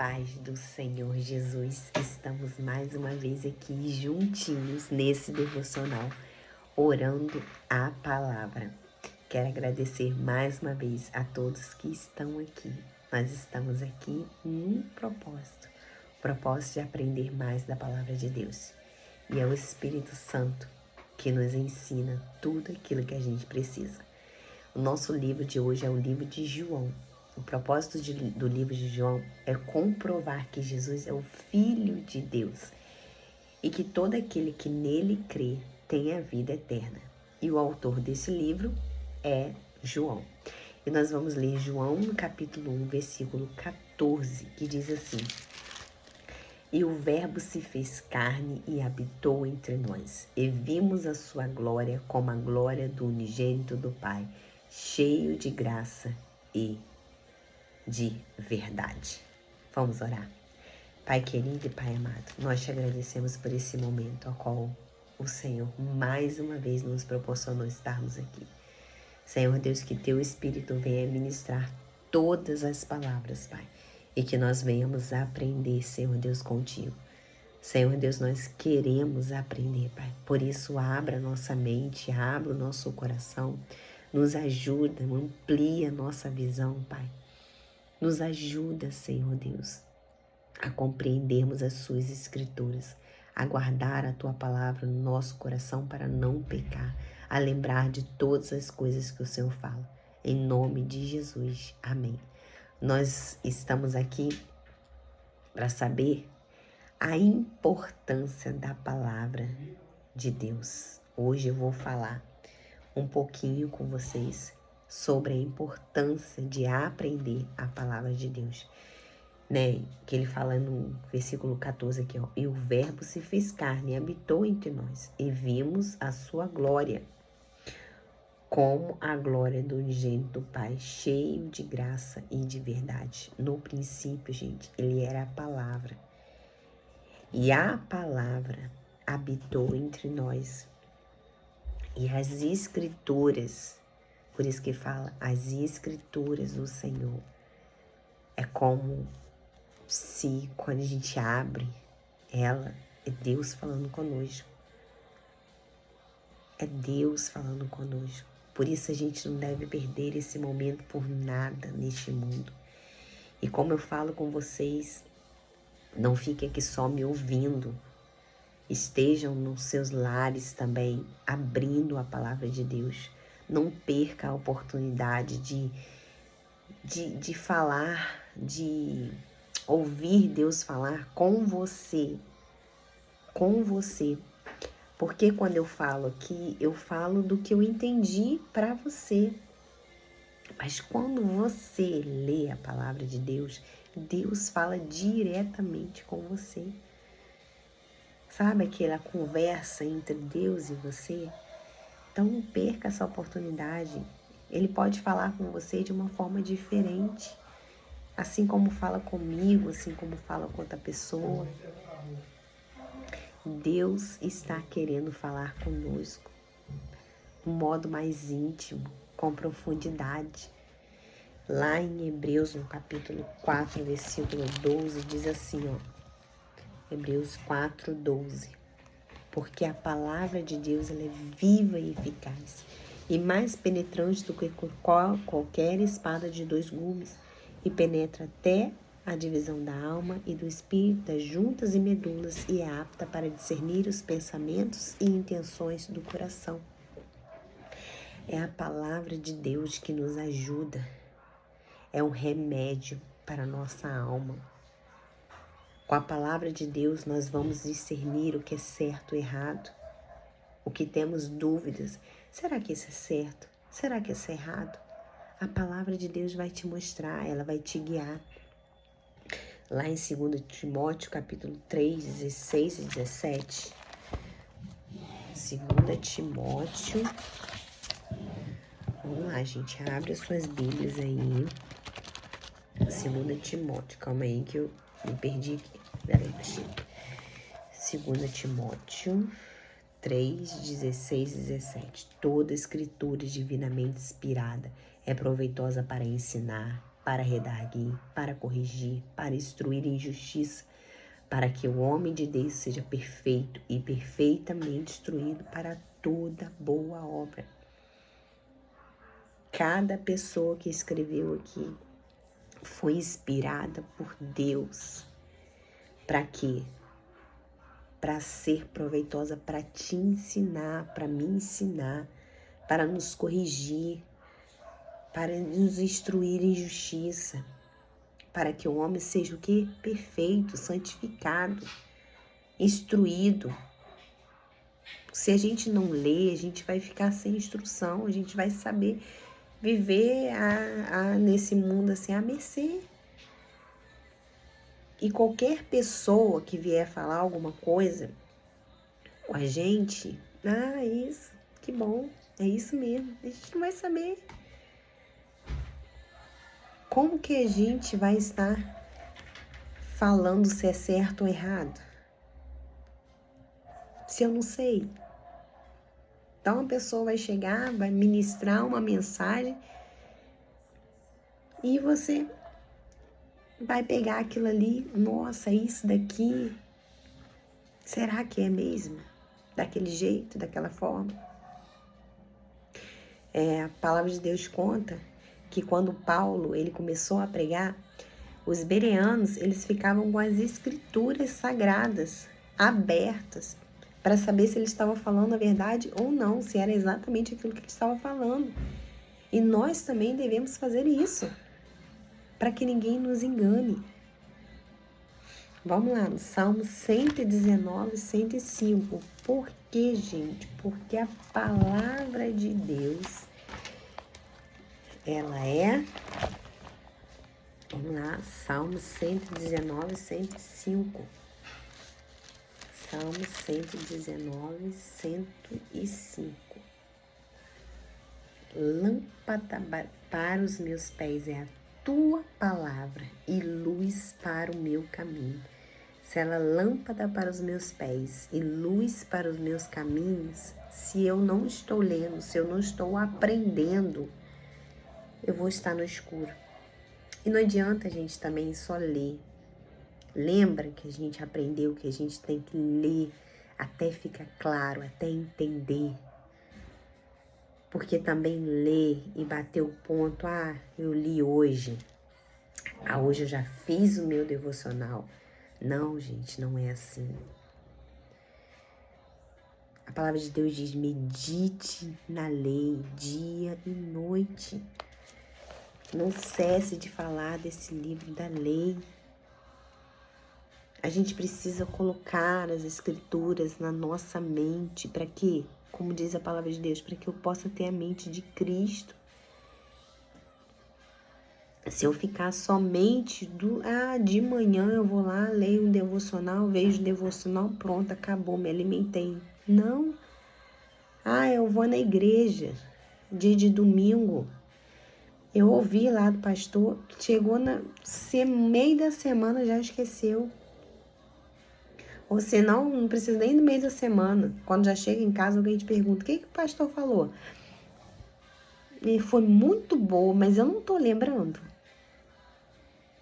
paz do Senhor Jesus, estamos mais uma vez aqui juntinhos nesse devocional, orando a palavra. Quero agradecer mais uma vez a todos que estão aqui. Nós estamos aqui num propósito, o propósito de aprender mais da palavra de Deus. E é o Espírito Santo que nos ensina tudo aquilo que a gente precisa. O nosso livro de hoje é o livro de João. O propósito do livro de João é comprovar que Jesus é o Filho de Deus e que todo aquele que nele crê tem a vida eterna. E o autor desse livro é João. E nós vamos ler João no capítulo 1, versículo 14, que diz assim: E o Verbo se fez carne e habitou entre nós, e vimos a sua glória como a glória do unigênito do Pai, cheio de graça e de verdade. Vamos orar. Pai querido e Pai amado, nós te agradecemos por esse momento ao qual o Senhor mais uma vez nos proporcionou estarmos aqui. Senhor Deus, que teu Espírito venha ministrar todas as palavras, Pai, e que nós venhamos aprender, Senhor Deus, contigo. Senhor Deus, nós queremos aprender, Pai. Por isso, abra nossa mente, abra o nosso coração, nos ajuda, amplia a nossa visão, Pai. Nos ajuda, Senhor Deus, a compreendermos as suas escrituras, a guardar a tua palavra no nosso coração para não pecar, a lembrar de todas as coisas que o Senhor fala. Em nome de Jesus. Amém. Nós estamos aqui para saber a importância da palavra de Deus. Hoje eu vou falar um pouquinho com vocês sobre a importância de aprender a palavra de Deus, né? Que ele fala no versículo 14 aqui, ó: E o Verbo se fez carne e habitou entre nós, e vimos a sua glória, como a glória do unigênito do Pai, cheio de graça e de verdade. No princípio, gente, ele era a palavra, e a palavra habitou entre nós. E as escrituras, por isso que fala, as escrituras do Senhor, é como se quando a gente abre ela, é Deus falando conosco. É Deus falando conosco. Por isso a gente não deve perder esse momento por nada neste mundo. E como eu falo com vocês, não fiquem aqui só me ouvindo. Estejam nos seus lares também, abrindo a palavra de Deus. Não perca a oportunidade de falar, de ouvir Deus falar com você. Com você. Porque quando eu falo aqui, eu falo do que eu entendi para você. Mas quando você lê a palavra de Deus, Deus fala diretamente com você. Sabe aquela conversa entre Deus e você? Então não perca essa oportunidade. Ele pode falar com você de uma forma diferente. Assim como fala comigo, assim como fala com outra pessoa. Deus está querendo falar conosco de um modo mais íntimo, com profundidade. Lá em Hebreus, no capítulo 4, versículo 12, diz assim, ó. Hebreus 4, 12. Porque a palavra de Deus ela é viva e eficaz, e mais penetrante do que qualquer espada de 2 gumes, e penetra até a divisão da alma e do espírito, das juntas e medulas, e é apta para discernir os pensamentos e intenções do coração. É a palavra de Deus que nos ajuda, é um remédio para a nossa alma. Com a palavra de Deus nós vamos discernir o que é certo e errado, o que temos dúvidas. Será que isso é certo? Será que isso é errado? A palavra de Deus vai te mostrar, ela vai te guiar. Lá em 2 Timóteo, capítulo 3, 16 e 17. 2 Timóteo. Vamos lá, gente. Abre as suas Bíblias aí. 2 Timóteo. Calma aí que eu me perdi aqui. Peraí, 2 Timóteo 3, 16 e 17. Toda escritura divinamente inspirada é proveitosa para ensinar, para redarguir, para corrigir, para instruir em justiça, para que o homem de Deus seja perfeito e perfeitamente instruído para toda boa obra. Cada pessoa que escreveu aqui foi inspirada por Deus. Para quê? Para ser proveitosa, para te ensinar, para me ensinar, para nos corrigir, para nos instruir em justiça, para que o homem seja o quê? Perfeito, santificado, instruído. Se a gente não lê, a gente vai ficar sem instrução, a gente vai saber viver nesse mundo assim à mercê. E qualquer pessoa que vier falar alguma coisa com a gente, isso, que bom, é isso mesmo, a gente não vai saber. Como que a gente vai estar falando se é certo ou errado? Se eu não sei. Então a pessoa vai chegar, vai ministrar uma mensagem e você vai pegar aquilo ali, nossa, isso daqui, será que é mesmo? Daquele jeito, daquela forma? A palavra de Deus conta que quando Paulo ele começou a pregar, os bereanos eles ficavam com as escrituras sagradas abertas para saber se ele estava falando a verdade ou não, se era exatamente aquilo que ele estava falando. E nós também devemos fazer isso, para que ninguém nos engane. Vamos lá, no Salmo 119, 105. Por quê, gente? Porque a palavra de Deus, ela é... Vamos lá, Salmo 119, 105. Salmo 119, 105. Lâmpada para os meus pés é a tua palavra e luz para o meu caminho. Se ela é lâmpada para os meus pés e luz para os meus caminhos, se eu não estou lendo, se eu não estou aprendendo, eu vou estar no escuro. E não adianta a gente também só ler. Lembra que a gente aprendeu que a gente tem que ler até ficar claro, até entender. Porque também ler e bater o ponto, eu li hoje. Hoje eu já fiz o meu devocional. Não, gente, não é assim. A palavra de Deus diz, medite na lei dia e noite. Não cesse de falar desse livro da lei. A gente precisa colocar as escrituras na nossa mente. Para quê? Como diz a palavra de Deus, para que eu possa ter a mente de Cristo. Se eu ficar somente de manhã eu vou lá, leio um devocional, vejo o devocional, pronto, acabou, me alimentei. Não. Eu vou na igreja, dia de domingo. Eu ouvi lá do pastor, chegou no meio da semana, já esqueceu. Ou senão, não precisa nem do meio da semana. Quando já chega em casa, alguém te pergunta, o que o pastor falou? E foi muito boa, mas eu não tô lembrando.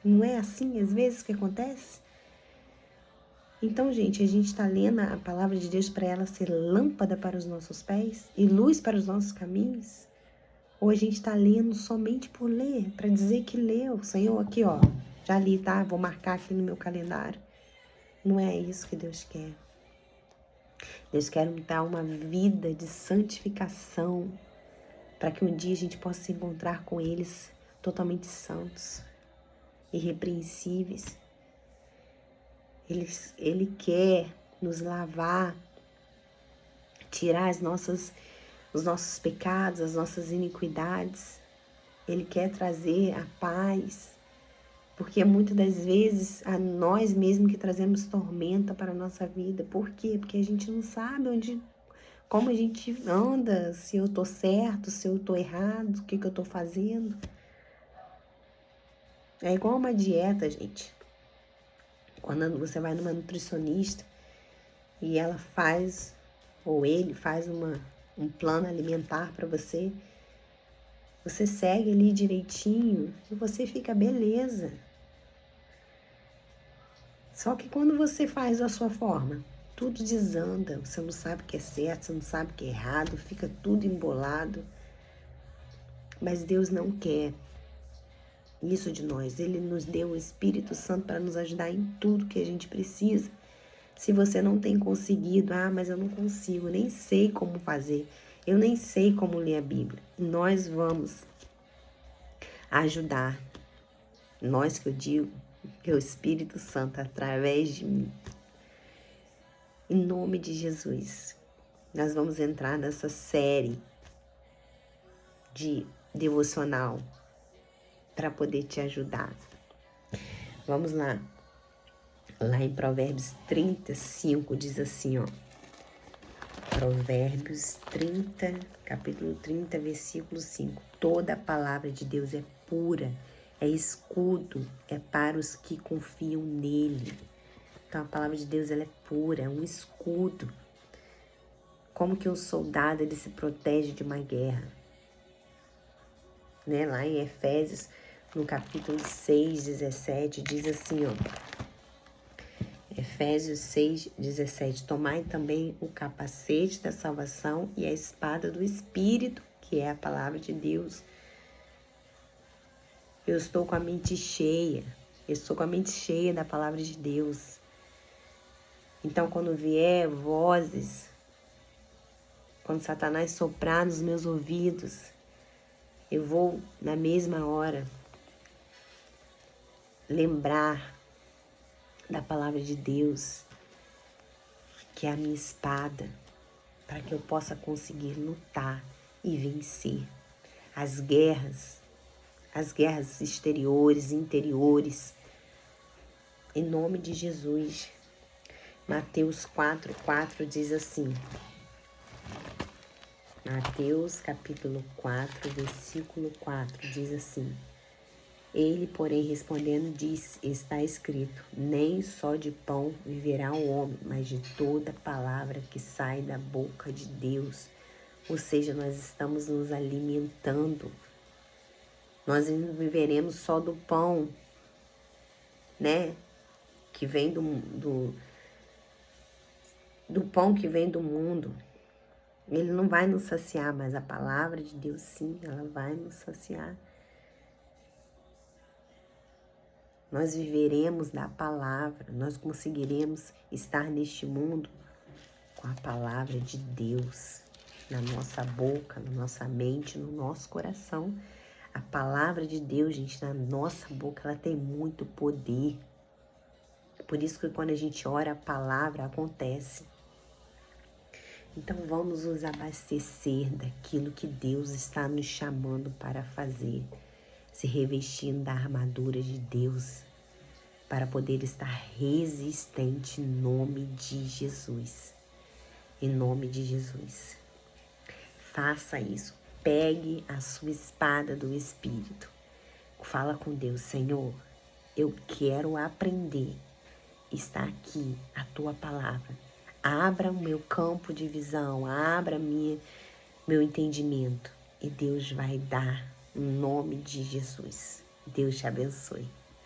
Não é assim, às vezes, que acontece? Então, gente, a gente tá lendo a palavra de Deus para ela ser lâmpada para os nossos pés e luz para os nossos caminhos? Ou a gente tá lendo somente por ler, para dizer que leu? Senhor, aqui, ó, já li, tá? Vou marcar aqui no meu calendário. Não é isso que Deus quer. Deus quer nos dar uma vida de santificação, para que um dia a gente possa se encontrar com eles totalmente santos, irrepreensíveis. Ele quer nos lavar, tirar os nossos pecados, as nossas iniquidades. Ele quer trazer a paz, porque muitas das vezes a nós mesmos que trazemos tormenta para a nossa vida. Por quê? Porque a gente não sabe como a gente anda, se eu tô certo, se eu tô errado, o que eu tô fazendo. É igual uma dieta, gente. Quando você vai numa nutricionista e ela faz, ou ele faz um plano alimentar para você, Você segue ali direitinho e você fica beleza. Só que quando você faz da sua forma, tudo desanda, você não sabe o que é certo, você não sabe o que é errado, fica tudo embolado. Mas Deus não quer isso de nós. Ele nos deu o Espírito Santo para nos ajudar em tudo que a gente precisa. Se você não tem conseguido, mas eu não consigo, nem sei como fazer, eu nem sei como ler a Bíblia. Nós vamos ajudar, nós que eu digo, que é o Espírito Santo através de mim. Em nome de Jesus, nós vamos entrar nessa série de devocional para poder te ajudar. Vamos lá. Lá em Provérbios 35 diz assim, ó. Provérbios 30, capítulo 30, versículo 5. Toda a palavra de Deus é pura, é escudo, é para os que confiam nele. Então a palavra de Deus ela é pura, é um escudo. Como que um soldado ele se protege de uma guerra? Né? Lá em Efésios, no capítulo 6, 17, diz assim, ó. Efésios 6, 17. Tomai também o capacete da salvação e a espada do Espírito, que é a palavra de Deus. Eu estou com a mente cheia. Eu estou com a mente cheia da palavra de Deus. Então, quando vier vozes, quando Satanás soprar nos meus ouvidos, eu vou, na mesma hora, lembrar da palavra de Deus, que é a minha espada, para que eu possa conseguir lutar e vencer as guerras exteriores, interiores, em nome de Jesus. Mateus 4:4 diz assim, Mateus capítulo 4, versículo 4, diz assim, ele, porém, respondendo, disse, está escrito, nem só de pão viverá o homem, mas de toda palavra que sai da boca de Deus. Ou seja, nós estamos nos alimentando. Nós não viveremos só do pão, né? Que vem do pão que vem do mundo. Ele não vai nos saciar, mas a palavra de Deus, sim, ela vai nos saciar. Nós viveremos da palavra, nós conseguiremos estar neste mundo com a palavra de Deus na nossa boca, na nossa mente, no nosso coração. A palavra de Deus, gente, na nossa boca, ela tem muito poder. Por isso que quando a gente ora, a palavra acontece. Então vamos nos abastecer daquilo que Deus está nos chamando para fazer. Se revestindo da armadura de Deus, para poder estar resistente em nome de Jesus. Em nome de Jesus. Faça isso. Pegue a sua espada do Espírito. Fala com Deus, Senhor, eu quero aprender. Está aqui a tua palavra. Abra o meu campo de visão, abra meu entendimento. E Deus vai dar. Em nome de Jesus. Deus te abençoe.